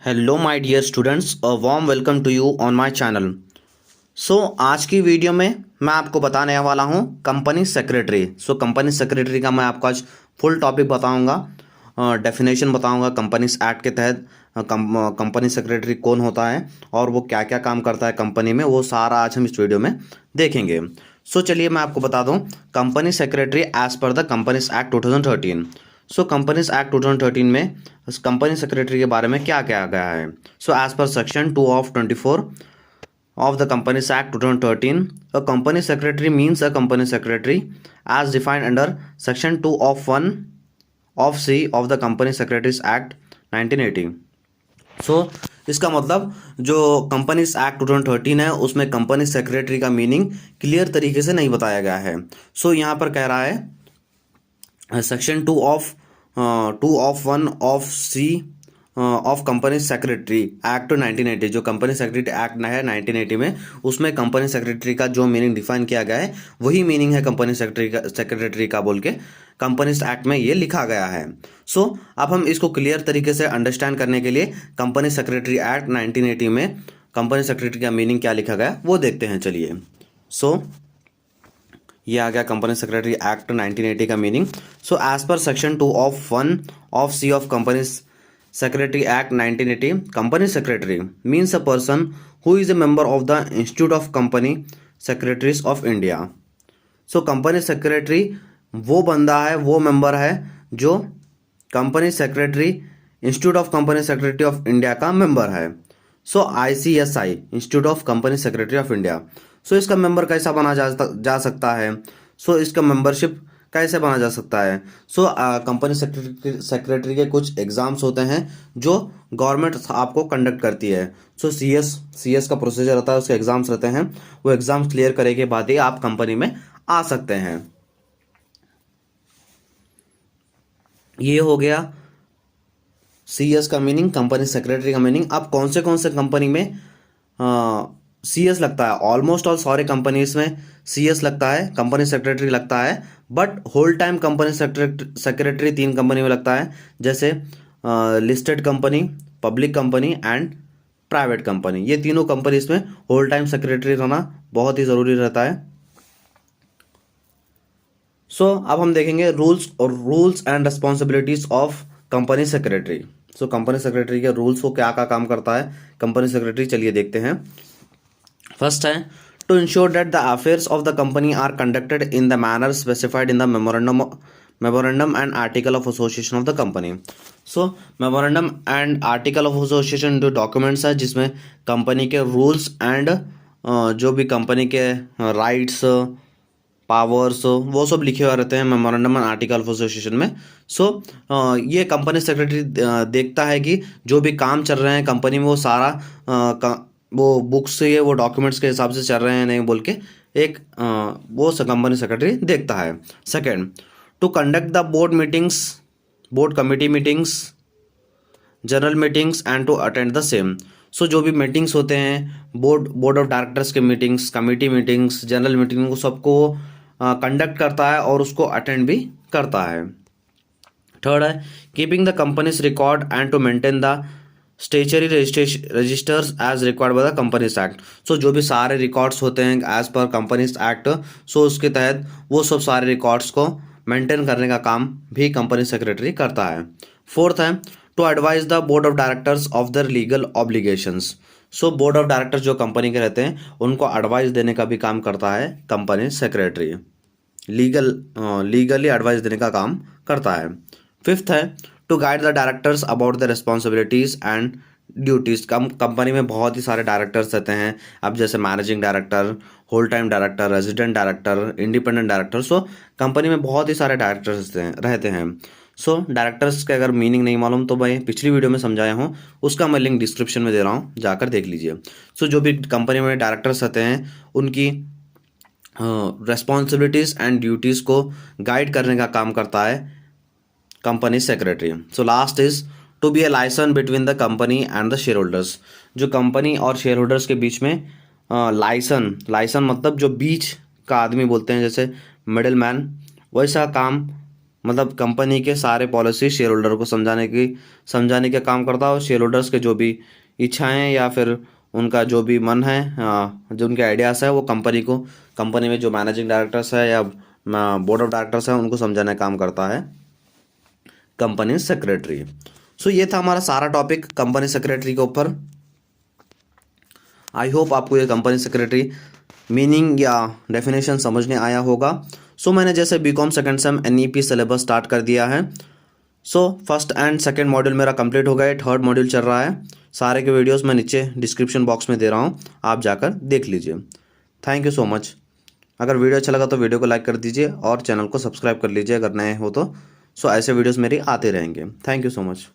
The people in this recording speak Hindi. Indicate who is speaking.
Speaker 1: Hello my dear students, a warm welcome to you on my channel. आज की वीडियो में मैं आपको बताने वाला हूँ कंपनी सेक्रेटरी। कंपनी सेक्रेटरी का मैं आपको आज फुल टॉपिक बताऊँगा, डेफिनेशन बताऊँगा कंपनीज एक्ट के तहत कंपनी सेक्रेटरी कौन होता है और वो क्या क्या काम करता है कंपनी में, वो सारा आज हम इस वीडियो में देखेंगे। चलिए मैं आपको बता दूँ company secretary as per the companies act 2013। Companies act 2013 में कंपनी सेक्रेटरी के बारे में क्या क्या गया है। As per section 2 of 24 of the Companies Act 2013, a company secretary means a company secretary as defined under section 2 of 1 of C of the Company Secretaries Act 1980। इसका मतलब जो कंपनीज एक्ट 2013 है उसमें कंपनी सेक्रेटरी का मीनिंग क्लियर तरीके से नहीं बताया गया है। यहाँ पर कह रहा है section 2 of 1 of C of company secretary act 1980, जो कंपनी सेक्रेटरी एक्ट है 1980 में, उसमें कंपनी सेक्रेटरी का जो मीनिंग डिफाइन किया गया है वही मीनिंग है कंपनी सेक्रेटरी का बोल के कंपनीज एक्ट में ये लिखा गया है। अब हम इसको क्लियर तरीके से अंडरस्टैंड करने के लिए कंपनी सेक्रेटरी एक्ट 1980 में कंपनी सेक्रेटरी का मीनिंग क्या लिखा गया वो देखते हैं। चलिए ये आ गया कंपनी सेक्रेटरी एक्ट 1980 का meaning. As per section 2 of 1 of C of companies Secretary Act 1980, Company Secretary means a person who is a member of the Institute of Company Secretaries of India। Company secretary वो बंदा है, वो मेंबर है जो company secretary institute of company secretary of India का मेंबर है। ICSI institute of company secretary of India. इसका मेंबर कैसा बना जा सकता है। इसका मेंबरशिप कैसे बना जा सकता है। कंपनी सेक्रेटरी के कुछ एग्जाम्स होते हैं जो गवर्नमेंट आपको कंडक्ट करती है। सीएस का प्रोसीजर रहता है, उसके एग्जाम्स रहते हैं। वो एग्जाम्स क्लियर करने के बाद ही आप कंपनी में आ सकते हैं। ये हो गया सीएस का मीनिंग, कंपनी सेक्रेटरी का मीनिंग। अब कौन से कंपनी में सीएस लगता है। ऑलमोस्ट ऑल सारे कंपनीज में सीएस लगता है, कंपनी सेक्रेटरी लगता है। But whole time company secretary 3 company में लगता है, जैसे listed company, public company and private company. ये तीनों कंपनीज में होल टाइम सेक्रेटरी रहना बहुत ही ज़रूरी रहता है। अब हम देखेंगे rules and responsibilities of company secretary. Company secretary के रूल्स, वो क्या क्या काम करता है कंपनी सेक्रेटरी, चलिए देखते हैं। फर्स्ट है to ensure that the affairs of the company are conducted in the manner specified in the memorandum and article of association of the company. Memorandum and article of association जो डॉक्यूमेंट्स है जिसमें कंपनी के रूल्स एंड जो भी कंपनी के राइट्स, पावर्स, वो सब लिखे हुए रहते हैं memorandum and article of association में। ये कंपनी सेक्रेटरी देखता है कि जो भी काम चल रहे हैं कंपनी में वो सारा वो बुक्स से, वो डॉक्यूमेंट्स के हिसाब से चल रहे हैं नहीं बोल के एक वो कंपनी सेक्रेटरी देखता है। Second, to conduct the board meetings, board committee meetings, general meetings and to attend the same. जो भी मीटिंग्स होते हैं, बोर्ड ऑफ डायरेक्टर्स के meetings, committee meetings, general meeting, सबको कंडक्ट करता है और उसको अटेंड भी करता है। थर्ड है keeping the companies record and to maintain the statutory registers as required by the companies act. जो भी सारे रिकॉर्ड्स होते हैं एज पर कंपनीज एक्ट, उसके तहत वो सब सारे रिकॉर्ड्स को मेंटेन करने का काम भी कंपनी सेक्रेटरी करता है। फोर्थ है to advise the board of directors of their legal obligations. Board of directors जो कंपनी के रहते हैं उनको एडवाइस देने का भी काम करता है कंपनी सेक्रेटरी, लीगली एडवाइस देने का काम करता है। फिफ्थ है to guide the directors about the responsibilities and duties. Company में बहुत ही सारे डायरेक्टर्स रहते हैं, अब जैसे managing director, whole time director, resident director, independent director. Company में बहुत ही सारे डायरेक्टर्स रहते हैं। डायरेक्टर्स के अगर मीनिंग नहीं मालूम तो मैं पिछली वीडियो में समझाया हूँ, उसका मैं लिंक डिस्क्रिप्शन में दे रहा हूँ, जाकर देख लीजिए। जो भी कंपनी में डायरेक्टर्स रहते हैं उनकी रेस्पॉन्सिबिलिटीज़ एंड ड्यूटीज़ को गाइड करने का काम करता है company secretary. Last is to be a liaison between the company and the share holders. जो कंपनी और शेयर होल्डर्स के बीच में लाइसन मतलब जो बीच का आदमी बोलते हैं, जैसे मिडिल मैन, वैसा काम मतलब कंपनी के सारे पॉलिसी शेयर होल्डर को समझाने का काम करता है, और शेयर होल्डर्स के जो भी इच्छाएं या फिर उनका जो भी मन है, जो उनके आइडियाज़ है, वो कंपनी में जो मैनेजिंग डायरेक्टर्स है या बोर्ड ऑफ डायरेक्टर्स है उनको समझाने का काम करता है कंपनी सेक्रेटरी। सो ये था हमारा सारा टॉपिक कंपनी सेक्रेटरी के ऊपर। आई होप आपको ये कंपनी सेक्रेटरी मीनिंग या डेफिनेशन समझने आया होगा। सो मैंने जैसे BCom second sem NEP syllabus start कर दिया है। So first and second module मेरा कंप्लीट हो गया है, थर्ड मॉड्यूल चल रहा है। सारे के वीडियोस मैं नीचे डिस्क्रिप्शन बॉक्स में दे रहा हूँ, आप जाकर देख लीजिए। Thank you so much. अगर वीडियो अच्छा लगा तो वीडियो को लाइक कर दीजिए और चैनल को सब्सक्राइब कर लीजिए अगर नए हो तो। सो ऐसे वीडियोस मेरी आते रहेंगे। Thank you so much.